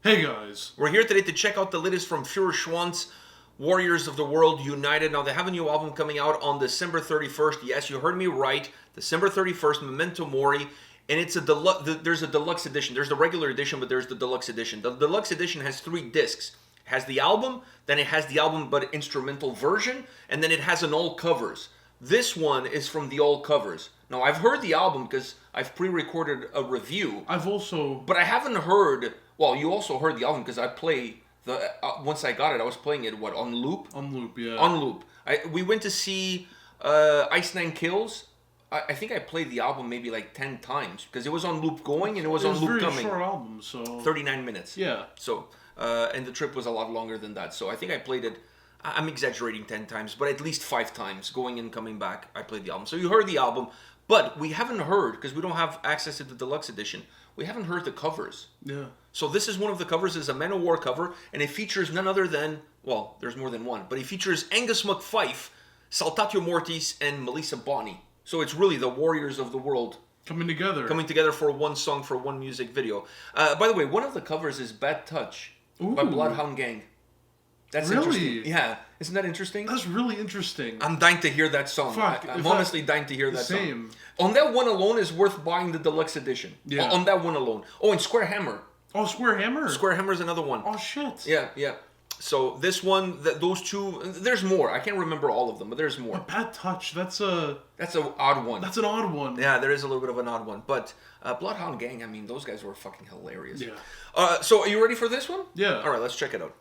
Hey guys! We're here today to check out the latest from Feuerschwanz, Warriors of the World United. Now, they have a new album coming out on December 31st. Yes, you heard me right. December 31st, Memento Mori. And it's a there's a deluxe edition. There's the regular edition, but there's the deluxe edition. The deluxe edition has 3 discs. It has the album, then it has the album but instrumental version, and then it has an all covers. This one is from the all covers. Now, I've heard the album because I've pre-recorded a review. But I haven't heard... Well, you also heard the album because I play the... once I got it, I was playing it, on loop? On loop, yeah. On loop. We went to see Ice Nine Kills. I think I played the album maybe like 10 times because it was on loop going and it was on loop coming. It was a very short album, so... 39 minutes. Yeah. So, and the trip was a lot longer than that. So I think I played it... I'm exaggerating 10 times, but at least 5 times going and coming back, I played the album. So you heard the album, but we haven't heard, because we don't have access to the deluxe edition, we haven't heard the covers. Yeah. So this is one of the covers, is a Man of War cover, and it features none other than, well, there's more than one, but it features Angus McFife, Saltatio Mortis, and Melissa Bonney. So it's really the Warriors of the World coming together for one song, for one music video. By the way, one of the covers is Bad Touch by Bloodhound Gang. That's really interesting. Yeah, isn't that interesting? That's really interesting. I'm dying to hear that song. Fuck, I'm honestly dying to hear that same. song. On that one alone is worth buying the deluxe edition. Yeah. On that one alone. Oh, and Square Hammer. Oh, Square Hammer? Square Hammer is another one. Oh, shit. Yeah. So this one, those two, there's more. I can't remember all of them, but there's more. A Bad Touch, that's an odd one. That's an odd one. Yeah, there is a little bit of an odd one. But Bloodhound Gang, I mean, those guys were fucking hilarious. Yeah. So are you ready for this one? Yeah. All right, let's check it out.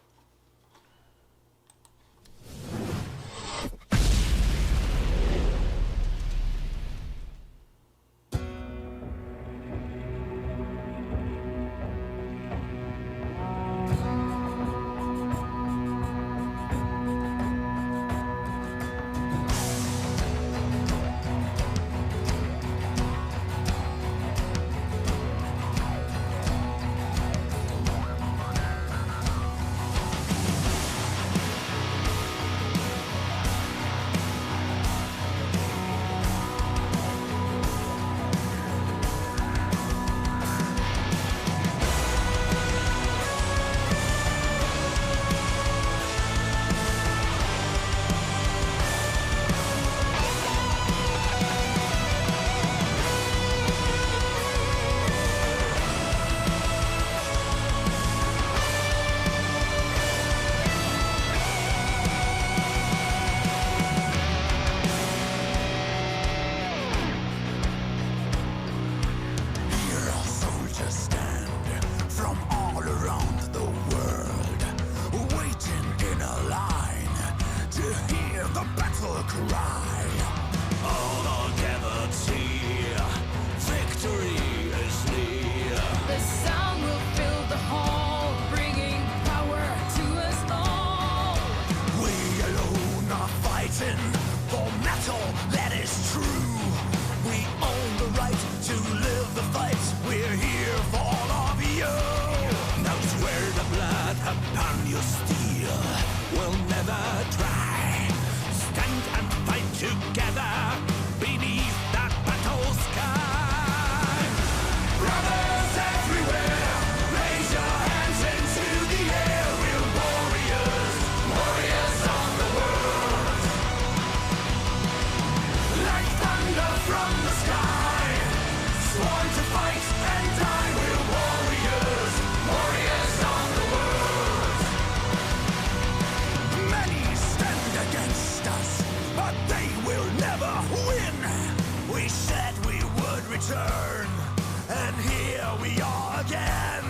And here we are again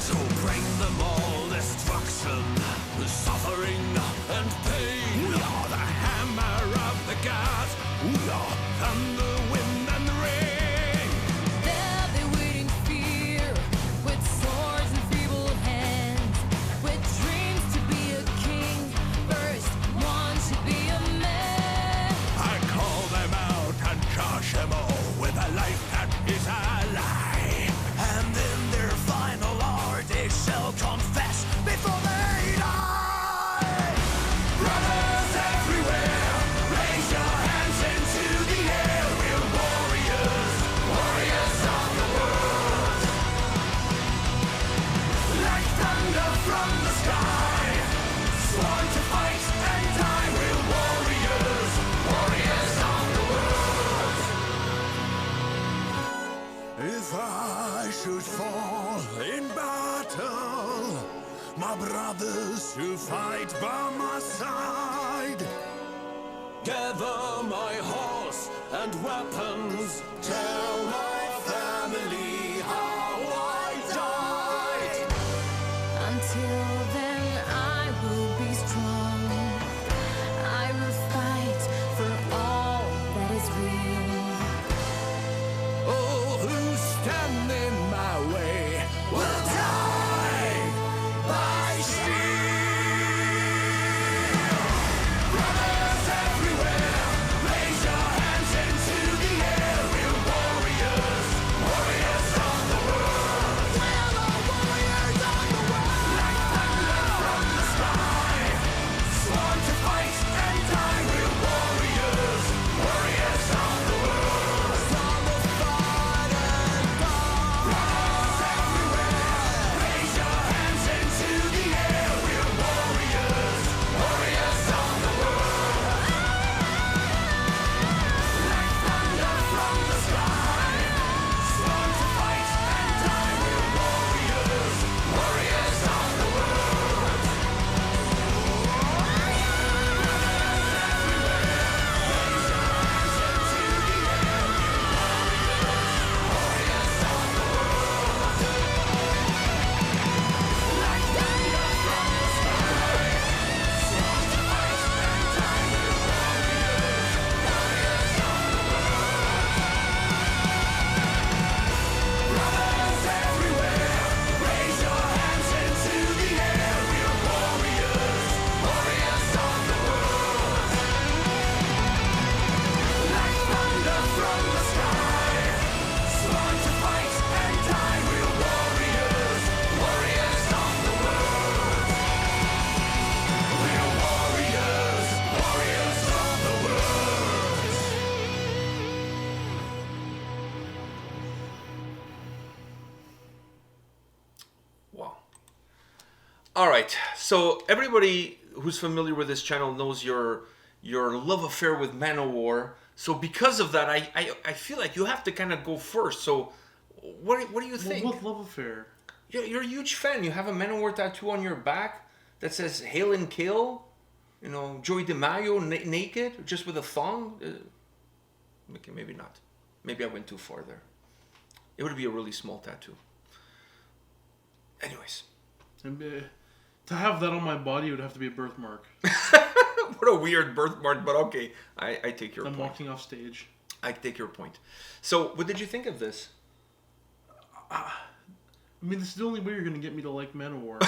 to bring them all destruction, suffering and pain. We are the hammer of the gods. We are thunder, wind and rain. There they wait in fear, with swords and feeble hands, with dreams to be a king. First one should be a man. I call them out and charge them all with a life that is a lie. And in their final hour they shall confess before they die. Brothers everywhere, raise your hands into the air. should fall in battle, my brothers who fight by my side. Gather my horse and weapons, tell my family how I died. Until then, I will be strong. I will fight for all that is real. All who stand in my way will die by steel. Brothers everywhere, raise your hands into the air. We're warriors, warriors of the world. We're the warriors of the world. Like thunder from the sky, sworn to fight and die. We're warriors, warriors of the world. From the fight and die. Brothers everywhere, raise your hands into the air. We're warriors, warriors of the world. Like thunder from the sky, sworn to fight and die. We're warriors, warriors of the world. Brothers everywhere, raise your hands into the air. We're warriors, warriors of the world. Like thunder from the sky, sworn to fight and die. We're warriors, warriors of the world. We're warriors, warriors of the world. Wow. All right. So everybody who's familiar with this channel knows your love affair with Manowar. So because of that, I feel like you have to kind of go first. So what do you think? What love affair? You're a huge fan. You have a Manowar tattoo on your back that says "Hail and Kill." You know, Joey DeMaio naked, just with a thong. Okay, maybe not. Maybe I went too far there. It would be a really small tattoo. Anyways, And, to have that on my body would have to be a birthmark. what a weird birthmark, but okay, I take your I'm point. walking off stage. I take your point. So, what did you think of this? I mean, this is the only way you're going to get me to like Manowar.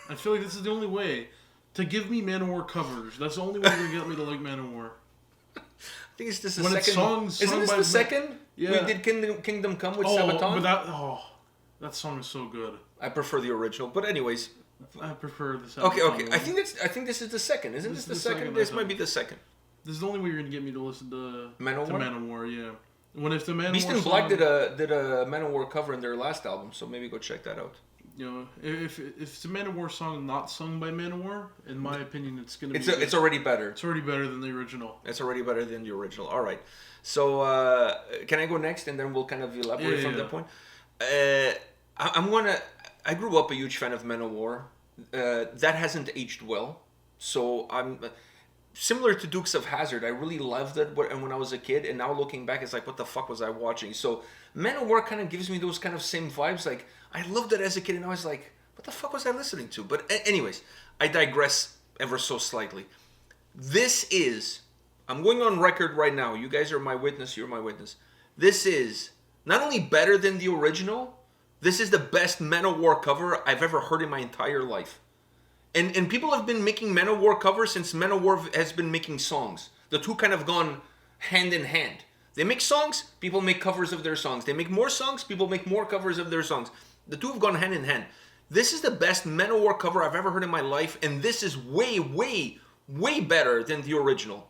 I feel like this is the only way. To give me Manowar covers. That's the only way you're going to get me to like Manowar. I think it's just the When it's second. sung Isn't this by the second? Yeah. We did Kingdom Come with Oh, Sabaton. but that song is so good. I prefer the original, but anyways. I prefer the Okay. Sabaton I one. think this is the second. Isn't this This the is the second? second, This I might thought. be the second. This is the only way you're going to get me to listen to Manowar? To Manowar, yeah. When if the Manowar Beast in song, Black did a Manowar cover in their last album, so maybe go check that out. You know, if it's a Manowar song not sung by Manowar, in my opinion, it's going to be... It's already better. It's already better than the original. It's already better than the original. All right. So can I go next, and then we'll kind of elaborate Yeah, from yeah. that point. I grew up a huge fan of Manowar. That hasn't aged well. So I'm similar to Dukes of Hazzard. I really loved it when I was a kid, and now looking back, it's like, what the fuck was I watching? So Manowar kind of gives me those kind of same vibes. Like, I loved it as a kid, and I was like, what the fuck was I listening to? But anyways, I digress ever so slightly. This is, I'm going on record right now. You guys are my witness. You're my witness. This is not only better than the original, this is the best Manowar cover I've ever heard in my entire life. And people have been making Manowar covers since Manowar has been making songs. The two kind of gone hand in hand. They make songs, people make covers of their songs. They make more songs, people make more covers of their songs. The two have gone hand in hand. This is the best Manowar cover I've ever heard in my life, and this is way, way, way better than the original.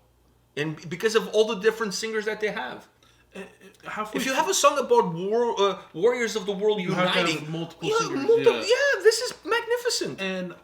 And because of all the different singers that they have. If you have a song about warriors of the world You have to have uniting, multiple yeah, singers, yeah, this is magnificent. And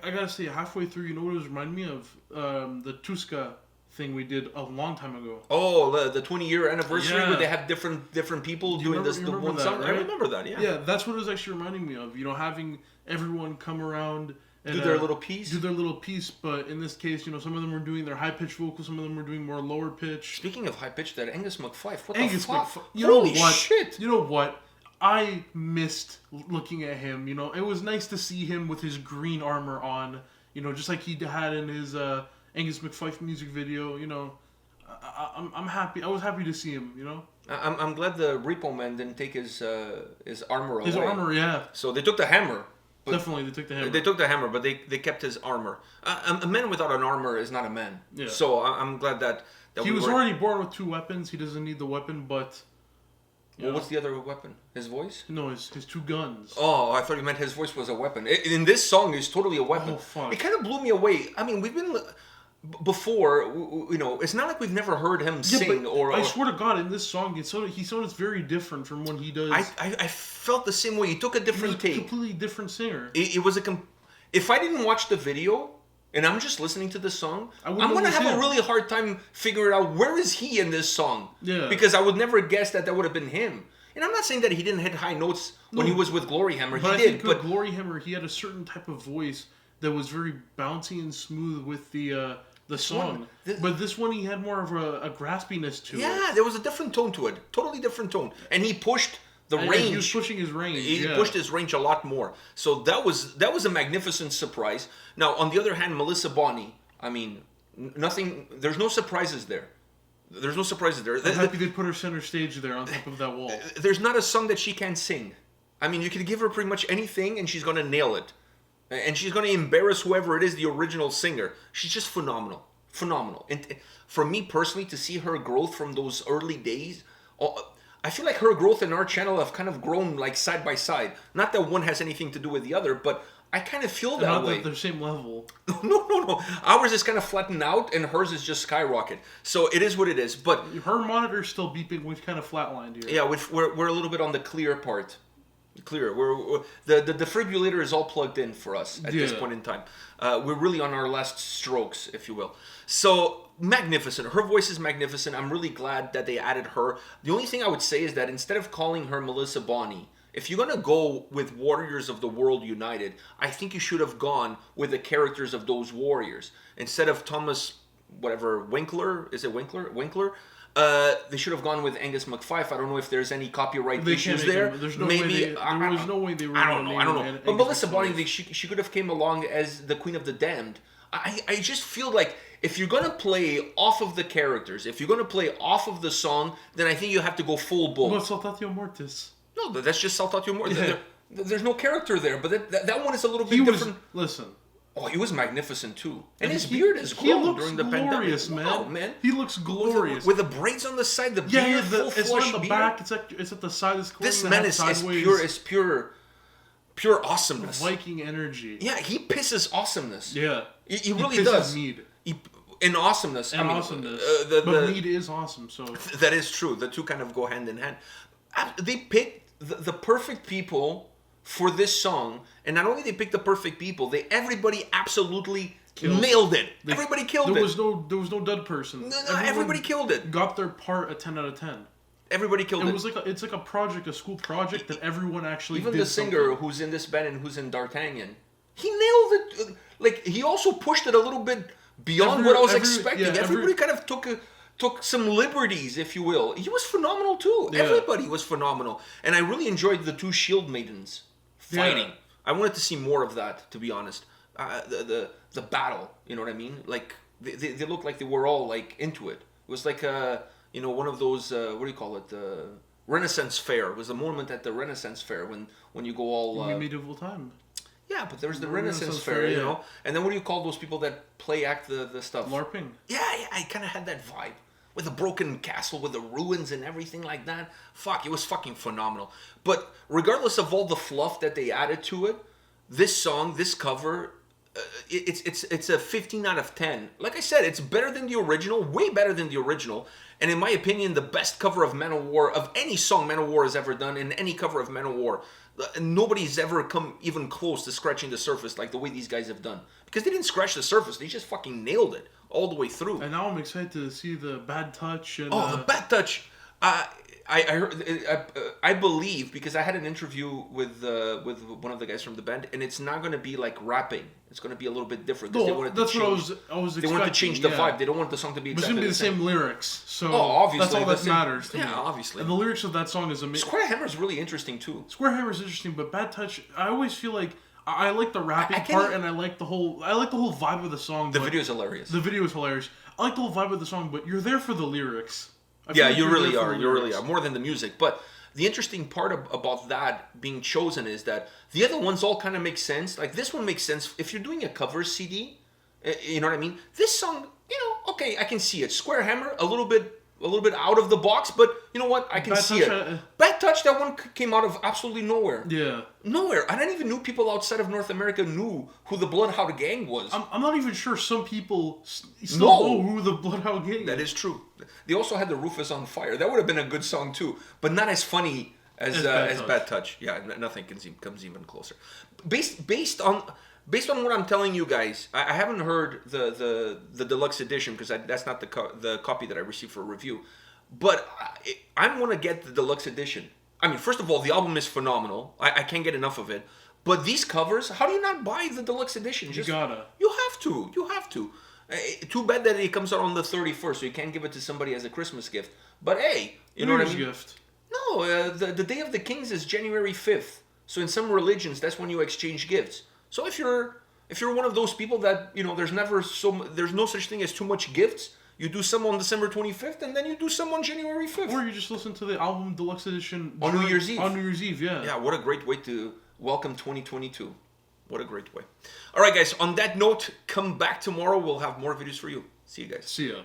I gotta say, halfway through, you know what it was reminding me of? The Tuska thing we did a long time ago. Oh, the 20-year anniversary Yeah. where they have different people doing remember- this you the remember one that, song. I right? remember that. Yeah. Yeah, that's what it was actually reminding me of. You know, having everyone come around and Do their little piece. Do their little piece, but in this case, you know, some of them were doing their high pitched vocals, some of them were doing more lower pitch. Speaking of high pitch, that Angus McFife. What Angus the fuck? McFife. You know Holy what? shit! You know what? I missed looking at him. You know, it was nice to see him with his green armor on. You know, just like he had in his Angus McFife music video. You know, I'm happy. I was happy to see him. You know, I'm glad the Repo Man didn't take his armor away. his armor, yeah, So they took the hammer. But definitely they took the hammer. They took the hammer, but they kept his armor. A man without an armor is not a man. Yeah. So I'm glad that He we was were- already born with 2 weapons. He doesn't need the weapon, but Well, what's the other weapon? His voice? no, his 2 guns. Oh, I thought you meant his voice was a weapon. In this song, it's totally a weapon. Oh, fuck. It kind of blew me away. I mean, we've been before. You know, it's not like we've never heard him sing but or. I swear to God, in this song, he sounded very different from when he does. I felt the same way. He took a he was different a take. completely different singer. It was if I didn't watch the video and I'm just listening to the song, I I'm wouldn't know gonna it was have a him. really hard time figuring out where is he in this song. Yeah. Because I would never guess that would have been him. And I'm not saying that he didn't hit high notes when he was with Glory Hammer. But He I did, think but with Glory Hammer, he had a certain type of voice that was very bouncy and smooth with the song. But this one, he had more of a graspiness to it. yeah, there was a different tone to it. Totally different tone. And he pushed the And range. he was pushing his range. He yeah. pushed his range a lot more. So that was a magnificent surprise. Now, on the other hand, Melissa Bonney, I mean, nothing. There's no surprises there. There's no surprises there. I'm happy they put her center stage there on top of that wall. There's not a song that she can't sing. I mean, you could give her pretty much anything and she's going to nail it. And she's going to embarrass whoever it is, the original singer. She's just phenomenal. Phenomenal. And for me personally, to see her growth from those early days, I feel like her growth and our channel have kind of grown like side by side. Not that one has anything to do with the other, but I kind of feel that Not way. that they're same level. No. Ours is kind of flattened out and hers is just skyrocket. So it is what it is. But Her monitor's still beeping. We've kind of flatlined here. yeah, we're a little bit on the clear part. Clear. The defibrillator is all plugged in for us at this Yeah. point in time. We're really on our last strokes, if you will. So magnificent. Her voice is magnificent. I'm really glad that they added her. The only thing I would say is that instead of calling her Melissa Bonney, if you're gonna go with Warriors of the World United, I think you should have gone with the characters of those warriors instead of Thomas, whatever Winkler. Is it Winkler? Winkler. They should have gone with Angus McFife. I don't know if there's any copyright They issues can't make there. him. There's no Maybe way there was no way they were. I don't know. naming But Angus Melissa McFife. Bonney, she could have came along as the Queen of the Damned. I just feel like if you're gonna play off of the characters, if you're gonna play off of the song, then I think you have to go full bull. But Saltatio Mortis. No, that's just Saltatio Mortis. Yeah. There's no character there, but that one is a little bit He was. different. Listen. Oh, he was magnificent too, and his he- beard is he grown looks during the glorious, pandemic. man. Wow, man. He looks glorious. With the braids on the side, the yeah, beard, full it's flush not on the beard. back. It's at the side. It's This going man half is sideways. pure awesomeness. Viking energy. Yeah, he pisses awesomeness. Yeah. He really pisses does. Mead. In awesomeness. And I mean, awesomeness. the- But Mead is awesome, so. that is true. The two kind of go hand in hand. They picked the perfect people for this song, and not only they picked the perfect people, everybody absolutely nailed it. Everybody killed there it. Was no dud person. No, everybody killed it. Got their part a 10 out of 10. Everybody killed it. It was it's like a project, a school project that everyone actually Even did the singer something. who's in this band and who's in D'Artagnan, he nailed it. Like he also pushed it a little bit beyond what I was expecting. Everybody kind of took some liberties, if you will. He was phenomenal too. Yeah. Everybody was phenomenal, and I really enjoyed the two Shield maidens fighting. Yeah. I wanted to see more of that, to be honest. The battle, you know what I mean? Like they looked like they were all like into it. It was like one of those what do you call it? The Renaissance Fair. It was a moment at the Renaissance Fair when you go all medieval time. yeah, but there's the The Renaissance Renaissance Fair, Fair, you yeah. know. And then what do you call those people that play act the stuff? LARPing. Yeah, I kind of had that vibe with a broken castle, with the ruins and everything like that. Fuck, it was fucking phenomenal. But regardless of all the fluff that they added to it, this song, this cover, it's a 15 out of 10. Like I said, it's better than the original, way better than the original. And in my opinion, the best cover of Manowar, of any song Manowar has ever done, in any cover of Manowar, nobody's ever come even close to scratching the surface like the way these guys have done. Because they didn't scratch the surface, they just fucking nailed it all the way through. And now I'm excited to see the Bad Touch. And, the Bad Touch. I heard, I believe, because I had an interview with one of the guys from the band, and it's not going to be like rapping. It's going to be a little bit different. No, that's what I was expecting. They want to change the vibe. They don't want the song to be exactly the same lyrics. So obviously, that's all that matters to me. Yeah, obviously. And the lyrics of that song is amazing. Square Hammer is really interesting too. Square Hammer is interesting, but Bad Touch, I always feel like I like the rapping part, and I like the whole vibe of the song. The video is hilarious. The video is hilarious. I like the whole vibe of the song, but you're there for the lyrics. Yeah, you really are. You really are. More than the music. But the interesting part about that being chosen is that the other ones all kind of make sense. Like this one makes sense if you're doing a cover CD. You know what I mean? This song, okay, I can see it. Square Hammer, a little bit out of the box, but you know what? I can see it. Bad Touch, that one came out of absolutely nowhere. Yeah. Nowhere. I didn't even know people outside of North America knew who the Bloodhound Gang was. I'm not even sure some people still know who the Bloodhound Gang is. That is true. They also had the Roof is on Fire. That would have been a good song too, but not as funny as Bad Touch. Yeah, nothing comes even closer. Based on what I'm telling you guys, I haven't heard the deluxe edition because that's not the copy that I received for a review. But I'm gonna get the deluxe edition. I mean, first of all, the album is phenomenal. I can't get enough of it. But these covers, how do you not buy the deluxe edition? You gotta. You have to. You have to. Too bad that it comes out on the 31st, so you can't give it to somebody as a Christmas gift. But hey, you know what I mean? Gift. No, the Day of the Kings is January 5th. So in some religions, that's when you exchange gifts. So if you're one of those people that there's no such thing as too much gifts, you do some on December 25th, and then you do some on January 5th. Or you just listen to the album deluxe edition on New Year's Eve. On New Year's Eve, yeah. Yeah, what a great way to welcome 2022. What a great way. All right, guys. On that note, come back tomorrow. We'll have more videos for you. See you guys. See ya.